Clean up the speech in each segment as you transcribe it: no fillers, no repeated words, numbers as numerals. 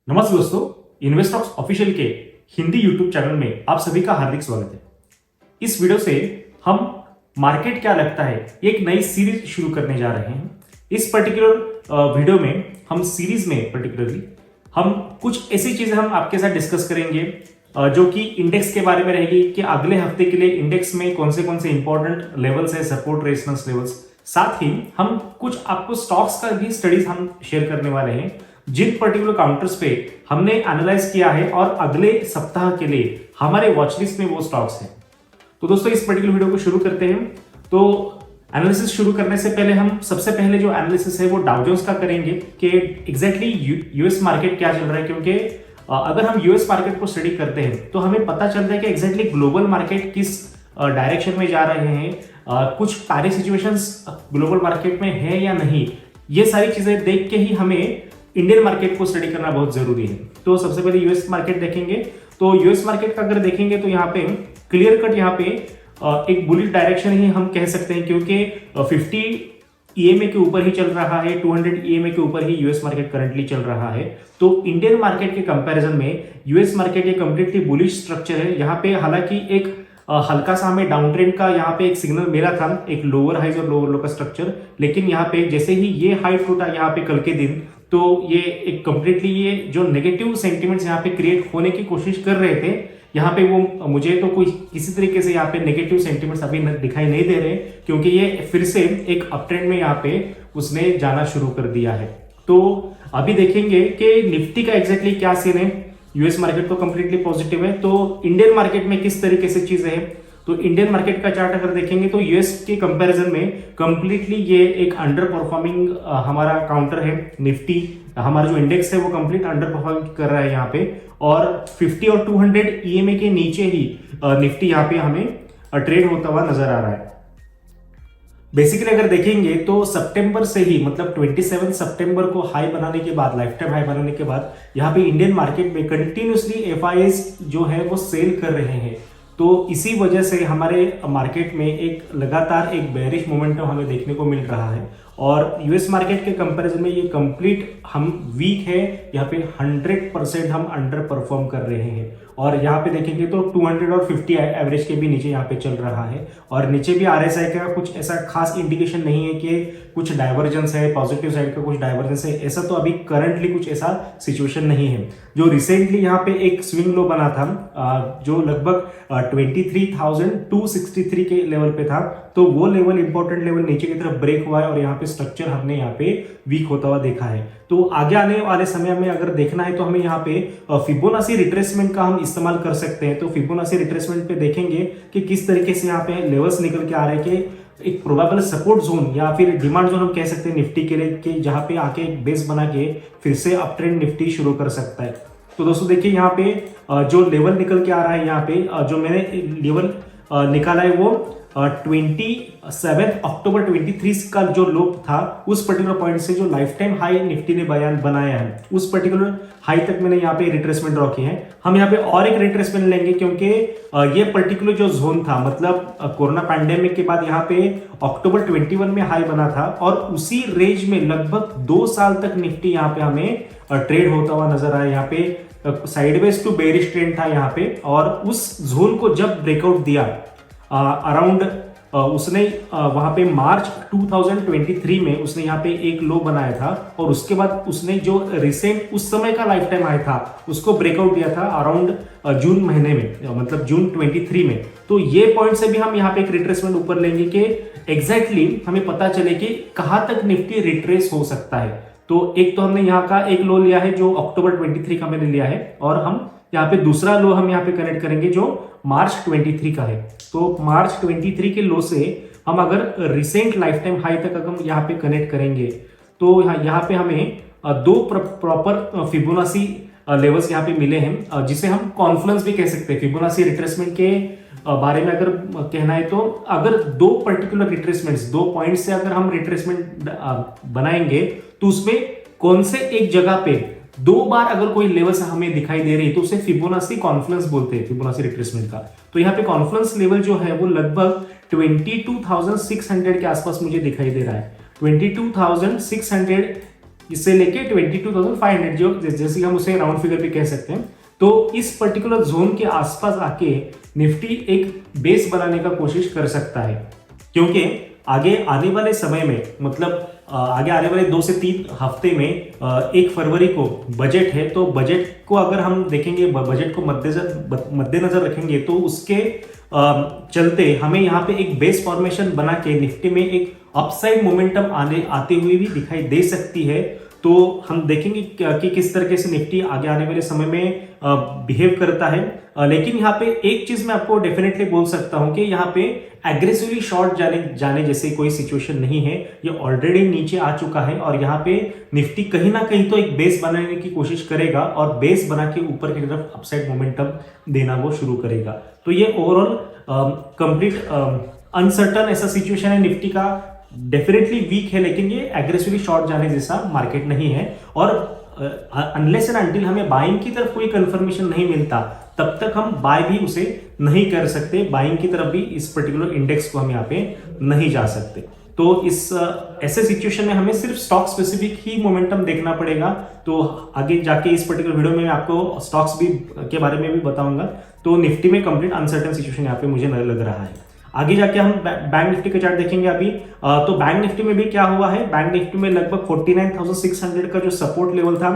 नमस्ते दोस्तों, इन्वेस्टॉक्स ऑफिशियल के हिंदी यूट्यूब चैनल में आप सभी का हार्दिक स्वागत है। इस वीडियो से हम मार्केट क्या लगता है एक नई सीरीज शुरू करने जा रहे हैं। इस पर्टिकुलर वीडियो में हम सीरीज में पर्टिकुलरली हम कुछ ऐसी चीजें हम आपके साथ डिस्कस करेंगे जो कि इंडेक्स के बारे में रहेगी कि अगले हफ्ते के लिए इंडेक्स में कौन से इंपॉर्टेंट लेवल्स है, सपोर्ट रेजिस्टेंस लेवल्स। साथ ही हम कुछ आपको स्टॉक्स का भी स्टडीज हम शेयर करने वाले हैं जिन पर्टिकुलर काउंटर्स पे हमने एनालाइज किया है और अगले सप्ताह के लिए हमारे वॉचलिस्ट में वो स्टॉक्स हैं। तो दोस्तों इस पर्टिकुलर वीडियो को शुरू करते हैं। तो एनालिसिस शुरू करने से पहले हम सबसे पहले जो एनालिसिस है वो डाउ जोन्स का करेंगे कि एग्जैक्टली यूएस मार्केट क्या चल रहा है, क्योंकि अगर हम यूएस मार्केट को स्टडी करते हैं तो हमें पता चलता है कि एग्जैक्टली ग्लोबल मार्केट किस डायरेक्शन में जा रहे हैं, कुछ सारी सिचुएशंस ग्लोबल मार्केट में है या नहीं, ये सारी चीजें देख के ही हमें इंडियन मार्केट को स्टडी करना बहुत जरूरी है। तो सबसे पहले यूएस मार्केट देखेंगे। तो यूएस मार्केट का अगर देखेंगे तो यहाँ पे क्लियर कट यहाँ पे एक बुलिश डायरेक्शन ही हम कह सकते हैं, क्योंकि 50 ईएमए के ऊपर ही चल रहा है, 200 ईएमए के ऊपर ही यूएस मार्केट करंटली चल रहा है। तो इंडियन मार्केट के कंपैरिजन में यूएस मार्केट एक कंप्लीटली बुलिश स्ट्रक्चर है। यहाँ पे हालांकि एक हल्का सा हमें डाउन ट्रेंड का यहाँ पे एक सिग्नल मिला था, एक लोअर हाइज और लोअर लो का स्ट्रक्चर, लेकिन यहाँ पे जैसे ही ये हाई टूटा यहाँ पे कल के दिन, तो ये एक कंप्लीटली ये जो नेगेटिव सेंटिमेंट्स यहाँ पे क्रिएट होने की कोशिश कर रहे थे, यहाँ पे वो मुझे तो कोई किसी तरीके से यहाँ पे नेगेटिव सेंटिमेंट्स अभी दिखाई नहीं दे रहे, क्योंकि ये फिर से एक अप ट्रेंड में यहाँ पे उसने जाना शुरू कर दिया है। तो अभी देखेंगे कि निफ्टी का एग्जैक्टली क्या सीन है। यूएस मार्केट तो कंप्लीटली पॉजिटिव है, तो इंडियन मार्केट में किस तरीके से चीजें हैं। तो इंडियन मार्केट का चार्ट अगर देखेंगे तो यूएस के कंपैरिजन में कंप्लीटली ये एक अंडर परफॉर्मिंग हमारा काउंटर है। निफ्टी हमारा जो इंडेक्स है वो कंप्लीट अंडर परफॉर्म कर रहा है यहाँ पे, और 50 और 200 ईएमए के नीचे ही निफ्टी यहाँ पे हमें ट्रेड होता हुआ नजर आ रहा है। बेसिकली अगर देखेंगे तो सितंबर से ही, मतलब 27 सितंबर को हाई बनाने के बाद, लाइफ टाइम हाई बनाने के बाद यहाँ पे इंडियन मार्केट में कंटिन्यूसली एफआईआईज जो है वो सेल कर रहे हैं। तो इसी वजह से हमारे मार्केट में एक लगातार एक बेरिश मोमेंटम हमें देखने को मिल रहा है, और यूएस मार्केट के कंपैरिजन में ये कंप्लीट हम वीक है। यहाँ पे 100% हम अंडर परफॉर्म कर रहे हैं, और यहाँ पे देखेंगे तो 200 और 50 एवरेज के भी नीचे यहाँ पे चल रहा है, और नीचे भी आरएसआई का कुछ ऐसा खास इंडिकेशन नहीं है कि कुछ डाइवर्जेंस है, पॉजिटिव साइड का कुछ डाइवर्जेंस है, ऐसा तो अभी करंटली कुछ ऐसा सिचुएशन नहीं है। जो रिसेंटली यहाँ पे एक स्विंग लो बना था जो लगभग 23,263 के लेवल पे था, तो वो लेवल इंपॉर्टेंट लेवल नीचे की तरफ ब्रेक हुआ है, और यहाँ पे स्ट्रक्चर हमने यहाँ पे वीक होता हुआ देखा है। तो आगे आने वाले समय में अगर देखना है तो हमें यहाँ पे फिबोनाची रिट्रेसमेंट का हम इस्तेमाल कर सकते हैं। तो फिबोनाची रिट्रेसमेंट पे देखेंगे कि किस तरीके से यहाँ पे लेवल्स निकल के आ रहे हैं, कि एक प्रोबेबल सपोर्ट जोन या फिर डिमांड जोन हम कह सकते हैं निफ्टी के लिए, कि जहां पे आके एक बेस बना के फिर से अप ट्रेंड निफ्टी शुरू कर सकता है। तो दोस्तों देखिए यहाँ पे जो लेवल निकल के आ रहा है, यहाँ पे जो मैंने लेवल निकाला है वो 27 अक्टूबर 23 का जो लो था, उस पर्टिकुलर पॉइंट से जो लाइफ टाइम हाई निफ्टी ने बनाया है, उस पर्टिकुलर हाई तक मैंने यहाँ पे रिट्रेसमेंट रखे हैं। हम यहाँ पे और एक रिट्रेसमेंट लेंगे, क्योंकि ये पर्टिकुलर जो जोन था, मतलब कोरोना पैंडेमिक के बाद यहाँ पे अक्टूबर 21 में हाई बना था, और उसी रेंज में लगभग 2 साल तक निफ्टी यहाँ पे हमें ट्रेड होता हुआ नजर आया। यहाँ पे साइडवेज टू बेरिश ट्रेंड था यहाँ पे, और उस जोन को जब ब्रेकआउट दिया अराउंड उसने वहां पे मार्च 2023 में उसने यहाँ पे एक लो बनाया था, और उसके बाद उसने जो रिसेंट उस समय का लाइफ टाइम आया था उसको ब्रेकआउट दिया था अराउंड जून महीने में, मतलब जून 23 में। तो ये पॉइंट से भी हम यहाँ पे एक रिट्रेसमेंट ऊपर लेंगे कि एग्जैक्टली हमें पता चले कि कहां तक निफ्टी रिट्रेस हो सकता है। तो एक तो हमने यहाँ का एक लो लिया है जो अक्टूबर 23 का मैंने लिया है, और हम यहाँ पे दूसरा लो हम यहाँ पे कनेक्ट करेंगे जो मार्च 23 का है। तो मार्च 23 के लो से हम अगर रिसेंट लाइफ टाइम हाई तक अगर हम यहाँ पे कनेक्ट करेंगे, तो यहाँ पे हमें दो प्रॉपर फिबोनाची लेवल्स यहाँ पे मिले हैं, जिसे हम कॉन्फ्लुएंस भी कह सकते हैं। फिबोनाची रिट्रेसमेंट के बारे में अगर कहना है तो अगर दो पर्टिकुलर रिट्रेसमेंट्स, 2 पॉइंट से अगर हम रिट्रेसमेंट बनाएंगे, तो उसमें कौन से एक जगह पे 2 बार अगर कोई लेवल्स हमें दिखाई दे रही है तो उसे फिबोनाची कॉन्फ्लुएंस बोलते हैं, फिबोनाची रिट्रेसमेंट का। तो यहाँ पे कॉन्फ्लुएंस लेवल जो है वो लगभग 22,600 के आसपास मुझे दिखाई दे रहा है। 22,600 इससे लेके 22,500 जो जैसे हम उसे राउंड फिगर भी कह सकते हैं। तो इस पर्टिकुलर जोन के आसपास आके निफ्टी एक बेस बनाने का कोशिश कर सकता है, क्योंकि आगे आने वाले समय में मतलब आगे आने वाले 2 से 3 हफ्ते में 1 फरवरी को बजट है। तो बजट को अगर हम देखेंगे, बजट को मद्देनजर रखेंगे तो उसके चलते हमें यहाँ पे एक बेस फॉर्मेशन बना के निफ्टी में एक अपसाइड मोमेंटम आते हुए भी दिखाई दे सकती है। तो हम देखेंगे कि किस तरीके से निफ्टी आगे आने वाले समय में बिहेव करता है। लेकिन यहाँ पे एक चीज मैं आपको डेफिनेटली बोल सकता हूं कि यहाँ पे एग्रेसिवली शॉर्ट जाने जैसे कोई सिचुएशन नहीं है। ये ऑलरेडी नीचे आ चुका है और यहाँ पे निफ्टी कहीं ना कहीं तो एक बेस बनाने की कोशिश करेगा और बेस बना के ऊपर की तरफ अपसाइड मोमेंटम देना वो शुरू करेगा। तो ये ओवरऑल कंप्लीट अनसर्टन ऐसा सिचुएशन है निफ्टी का, डेफिनेटली वीक है, लेकिन ये एग्रेसिवली शॉर्ट जाने जैसा मार्केट नहीं है। और अनलेस एंड अनटिल हमें बाइंग की तरफ कोई कंफर्मेशन नहीं मिलता तब तक हम बाय भी उसे नहीं कर सकते, बाइंग की तरफ भी इस पर्टिकुलर इंडेक्स को हम यहाँ पे नहीं जा सकते। तो इस ऐसे सिचुएशन में हमें सिर्फ स्टॉक स्पेसिफिक ही मोमेंटम देखना पड़ेगा। तो आगे जाके इस पर्टिकुलर वीडियो में आपको स्टॉक्स भी के बारे में भी बताऊंगा। तो निफ्टी में कंप्लीट अनसर्टेन सिचुएशन यहाँ पे मुझे लग रहा है। आगे जाके हम बैंक निफ्टी का चार्ट देखेंगे अभी। तो बैंक निफ्टी में भी क्या हुआ है, बैंक निफ्टी में लगभग 49,600 का जो सपोर्ट लेवल था,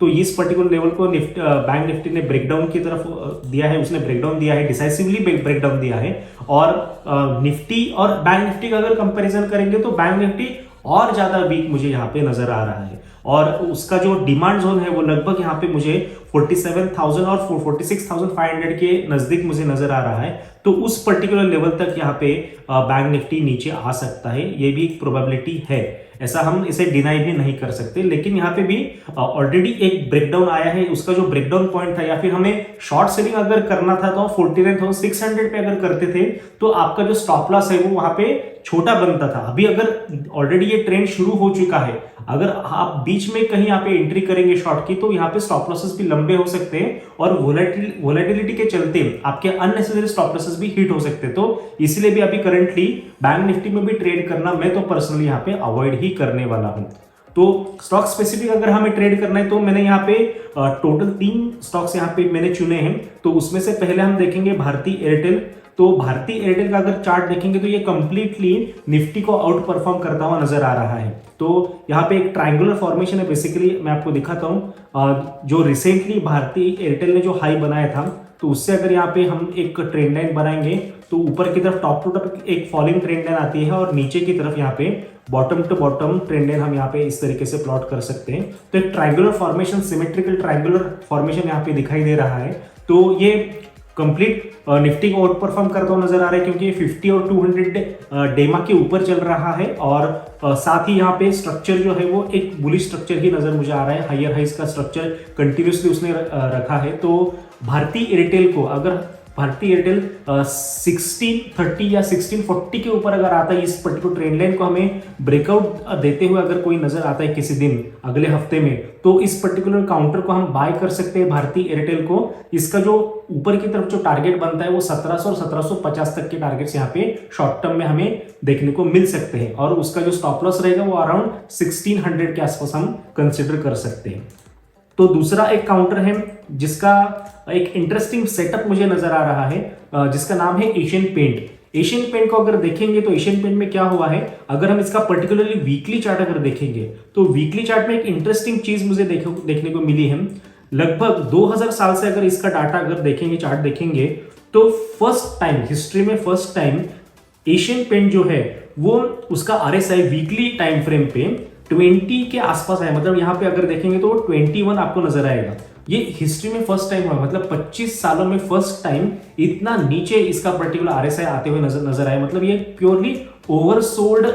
तो इस पर्टिकुलर लेवल को बैंक निफ्टी ने ब्रेकडाउन की तरफ दिया है, उसने ब्रेकडाउन दिया है, डिसाइसिवली ब्रेकडाउन दिया है। और निफ्टी और बैंक निफ्टी का अगर कंपैरिजन करेंगे तो बैंक निफ्टी और ज्यादा वीक मुझे यहाँ पे नजर आ रहा है। और उसका जो डिमांड जोन है वो लगभग यहाँ पे मुझे 47,000 और 46,500 के नजदीक मुझे नजर आ रहा है। तो उस पर्टिकुलर लेवल तक यहाँ पे बैंक निफ्टी नीचे आ सकता है, ये भी एक प्रोबेबिलिटी है, ऐसा हम इसे डिनाई भी नहीं कर सकते। लेकिन यहाँ पे भी ऑलरेडी एक ब्रेकडाउन आया है, उसका जो ब्रेकडाउन पॉइंट था, या फिर हमें शॉर्ट सेलिंग अगर करना था तो 49,600 पे अगर करते थे तो आपका जो स्टॉप लॉस है वो वहां पे छोटा बनता था। अभी अगर ऑलरेडी ये ट्रेंड शुरू हो चुका है, अगर आप बीच में कहीं यहाँ पे एंट्री करेंगे शॉर्ट की तो यहाँ पे स्टॉप लॉसेस भी लंबे हो सकते हैं और वोलेटिलिटी के चलते आपके अननेसेसरी स्टॉप लॉसेस भी हिट हो सकते हैं। तो इसलिए भी अभी करंटली बैंक निफ्टी में भी ट्रेड करना मैं तो पर्सनली यहाँ पे अवॉइड ही करने वाला हूं। तो स्टॉक स्पेसिफिक अगर हमें ट्रेड करना है तो मैंने यहाँ पे टोटल 3 स्टॉक्स यहाँ पे मैंने चुने हैं। तो उसमें से पहले हम देखेंगे भारती एयरटेल। तो भारती एयरटेल का अगर चार्ट देखेंगे तो ये कंप्लीटली निफ्टी को आउट परफॉर्म करता हुआ नजर आ रहा है। तो यहाँ पे एक ट्रायंगुलर फॉर्मेशन है, बेसिकली मैं आपको दिखाता हूँ। जो रिसेंटली भारती एयरटेल ने जो हाई बनाया था, तो उससे अगर यहाँ पे हम एक ट्रेंड लाइन बनाएंगे तो ऊपर की तरफ टॉप टू टॉप एक फॉलिंग ट्रेंड लाइन आती है और नीचे की तरफ यहाँ पे bottom to bottom trend line हम यहाँ पे इस तरीके से प्लॉट कर सकते हैं। तो एक triangular formation, symmetrical triangular formation यहाँ पे दिखाई दे रहा है। तो ये कंप्लीट निफ्टी को आउट परफॉर्म करता हुआ नजर आ रहा है, क्योंकि 50 और 200 डेमा के ऊपर चल रहा है। और साथ ही यहाँ पे स्ट्रक्चर जो है वो एक बुलिश स्ट्रक्चर ही नजर मुझे आ रहा है, हायर हाइज का स्ट्रक्चर कंटिन्यूसली उसने रखा है। तो भारती एयरटेल को अगर भारती एयरटेल 1630 या 1640 के ऊपर अगर आता है, इस पर्टिकुलर ट्रेंड लाइन को हमें ब्रेकआउट देते हुए अगर कोई नजर आता है किसी दिन अगले हफ्ते में, तो इस पर्टिकुलर काउंटर को हम बाय कर सकते हैं भारती एयरटेल को। इसका जो ऊपर की तरफ जो टारगेट बनता है वो 1700 और 1750 तक के टारगेट्स यहाँ पे शॉर्ट टर्म में हमें देखने को मिल सकते हैं। और उसका जो स्टॉप लॉस रहेगा वो अराउंड 1600 के आसपास हम कंसिडर कर सकते हैं। तो दूसरा एक काउंटर है जिसका एक इंटरेस्टिंग सेटअप मुझे नजर आ रहा है, जिसका नाम है एशियन पेंट। एशियन पेंट को अगर देखेंगे तो एशियन पेंट में क्या हुआ है, अगर हम इसका पर्टिकुलरली वीकली चार्ट अगर देखेंगे तो वीकली चार्ट में एक इंटरेस्टिंग चीज मुझे देखने को मिली है। लगभग 2000 साल से अगर इसका डाटा अगर देखेंगे, चार्ट देखेंगे, तो फर्स्ट टाइम हिस्ट्री में फर्स्ट टाइम एशियन पेंट जो है वो उसका RSI वीकली टाइम फ्रेम पे 20 के आसपास है। मतलब यहाँ पे अगर देखेंगे तो 21 आपको नजर आएगा। ये हिस्ट्री में फर्स्ट टाइम हुआ, मतलब 25 सालों में फर्स्ट टाइम इतना नीचे इसका पर्टिकुलर RSI आते हुए नजर आया। मतलब ये प्योरली ओवरसोल्ड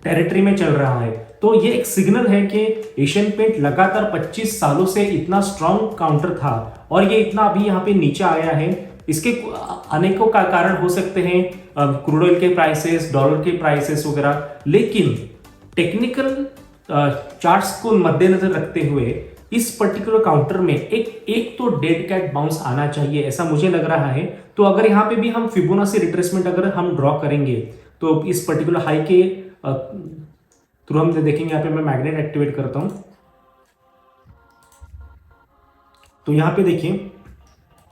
टेरिटरी में चल रहा है। तो ये एक सिग्नल है कि एशियन पेंट लगातार 25 सालों से इतना स्ट्रॉन्ग काउंटर था और ये इतना अभी यहाँ पे नीचे आया है। इसके अनेकों का कारण हो सकते हैं, क्रूड ऑयल के प्राइसेस, डॉलर के प्राइसेस वगैरह, लेकिन टेक्निकल चार्ट्स को मद्देनजर रखते हुए इस पर्टिकुलर काउंटर में एक तो डेड कैट बाउंस आना चाहिए, ऐसा मुझे लग रहा है। तो अगर यहाँ पे भी हम फिबोनाची रिट्रेसमेंट अगर हम ड्रॉ करेंगे तो इस पर्टिकुलर हाई के थ्रू हम देखेंगे। यहाँ पे मैं मैग्नेट एक्टिवेट करता हूं। तो यहाँ पे देखिए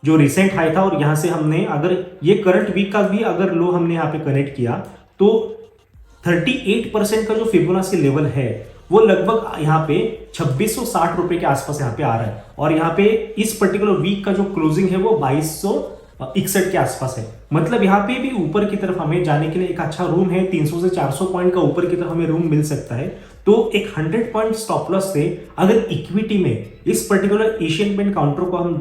जो रिसेंट हाई था और यहाँ से हमने अगर ये करंट वीक का भी अगर लो हमने यहाँ पे कनेक्ट किया तो 38% का जो फिबोनाची लेवल है वो लगभग यहाँ पे 2660 रुपए के आसपास यहाँ पे आ रहा है। और यहाँ पे इस पर्टिकुलर वीक का जो क्लोजिंग है वो 2261 के आसपास है। मतलब यहाँ पे भी ऊपर की तरफ हमें जाने के लिए एक अच्छा रूम है। 300 से 400 पॉइंट का ऊपर की तरफ हमें रूम मिल सकता है। तो एक 100 पॉइंट स्टॉप लॉस से अगर इक्विटी में इस पर्टिकुलर एशियन पेंट काउंटर को हम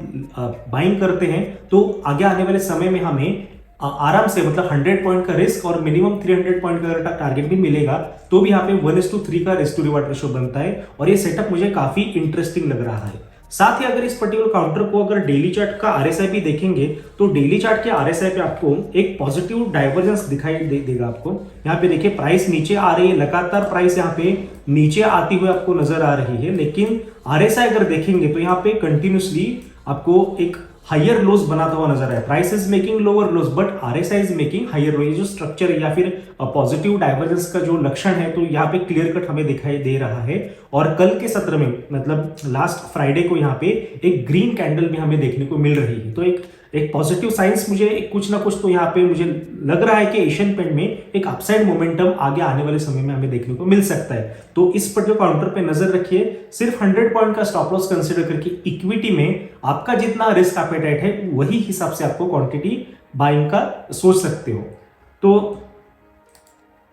बाइंग करते हैं तो आगे आने वाले समय में हमें आराम से मतलब 100 पॉइंट का रिस्क और मिनिमम 300 पॉइंट का टारगेट भी मिलेगा। तो भी यहाँ पे 1:3 का रिस्क टू रिवार्ड रेशियो बनता है और ये सेटअप मुझे काफी इंटरेस्टिंग लग रहा है। साथ ही अगर इस पर्टिकुलर काउंटर को अगर डेली चार्ट का आरएसआई भी देखेंगे तो डेली चार्ट के आरएसआई पे आपको एक पॉजिटिव डाइवर्जेंस दिखाई देगा। आपको यहाँ पे देखिए प्राइस नीचे आ रही है, लगातार प्राइस यहाँ पे नीचे आती हुई आपको नजर आ रही है। लेकिन आरएसआई अगर देखेंगे तो यहाँ पे कंटिन्यूसली आपको एक हायर लोज बनाता हुआ नजर आया। Price is making lower lows but RSI is making higher low. ये जो स्ट्रक्चर है या फिर पॉजिटिव डाइवर्जेंस का जो लक्षण है तो यहाँ पे क्लियर कट हमें दिखाई दे रहा है। और कल के सत्र में मतलब लास्ट फ्राइडे को यहाँ पे एक ग्रीन कैंडल भी हमें देखने को मिल रही है। तो एक पॉजिटिव साइंस मुझे कुछ ना कुछ तो यहाँ पे मुझे लग रहा है कि एशियन पेंट में एक अपसाइड मोमेंटम आगे आने वाले समय में हमें देखने को मिल सकता है। तो इस पर्टिकुलर काउंटर पे नजर रखिए। सिर्फ 100 पॉइंट का स्टॉप लॉस कंसीडर करके इक्विटी में आपका जितना रिस्क एपेटाइट है वही हिसाब से आपको क्वांटिटी बाइंग का सोच सकते हो। तो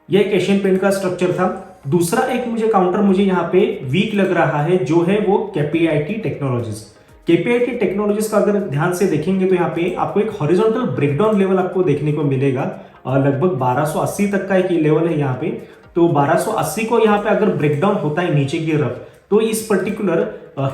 यह एक एशियन पेंट का स्ट्रक्चर था। दूसरा एक मुझे काउंटर मुझे यहाँ पे वीक लग रहा है जो है वो केपीआईटी टेक्नोलॉजीज। केपीआईटी टेक्नोलॉजीज का अगर ध्यान से देखेंगे तो यहाँ पे आपको एक हॉरिजॉन्टल ब्रेकडाउन लेवल आपको देखने को मिलेगा। लगभग 1280 तक का एक लेवल है यहाँ पे। तो 1280 को यहाँ पे अगर ब्रेकडाउन होता है नीचे की तरफ तो इस पर्टिकुलर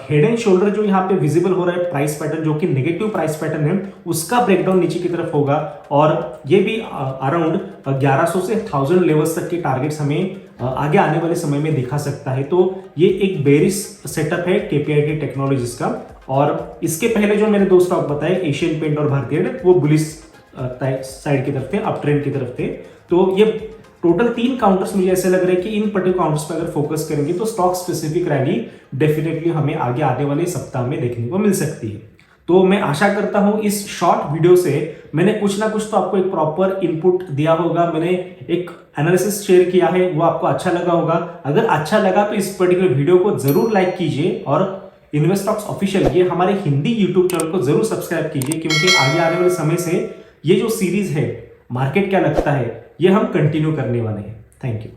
हेड एंड शोल्डर जो यहाँ पे विजिबल हो रहा है प्राइस पैटर्न जो कि नेगेटिव प्राइस पैटर्न है उसका ब्रेकडाउन नीचे की तरफ होगा। और ये भी अराउंड 1100 से 1000 लेवल्स तक के टारगेट्स हमें आगे आने वाले समय में दिखा सकता है। तो ये एक बेरिश सेटअप है केपीआईटी टेक्नोलॉजीज का। और इसके पहले जो मैंने दो स्टॉक बताए एशियन पेंट और भारतीय वो बुलिश साइड की तरफ थे, अप ट्रेंड की तरफ थे। तो ये टोटल 3 काउंटर्स मुझे ऐसे लग रहे हैं कि इन पर्टिकुलर काउंटर्स पर अगर फोकस करेंगे तो स्टॉक स्पेसिफिक रैली डेफिनेटली हमें आगे आने वाले सप्ताह में देखने को मिल सकती है। तो मैं आशा करता हूं इस शॉर्ट वीडियो से मैंने कुछ ना कुछ तो आपको एक प्रॉपर इनपुट दिया होगा। मैंने एक एनालिसिस शेयर किया है, वो आपको अच्छा लगा होगा। अगर अच्छा लगा तो इस पर्टिकुलर वीडियो को जरूर लाइक कीजिए और इन्वेस्टॉक्स ऑफिशियल ये हमारे हिंदी यूट्यूब चैनल को जरूर सब्सक्राइब कीजिए, क्योंकि आगे आने वाले समय से ये जो सीरीज है मार्केट क्या लगता है ये हम कंटिन्यू करने वाले हैं। Thank you.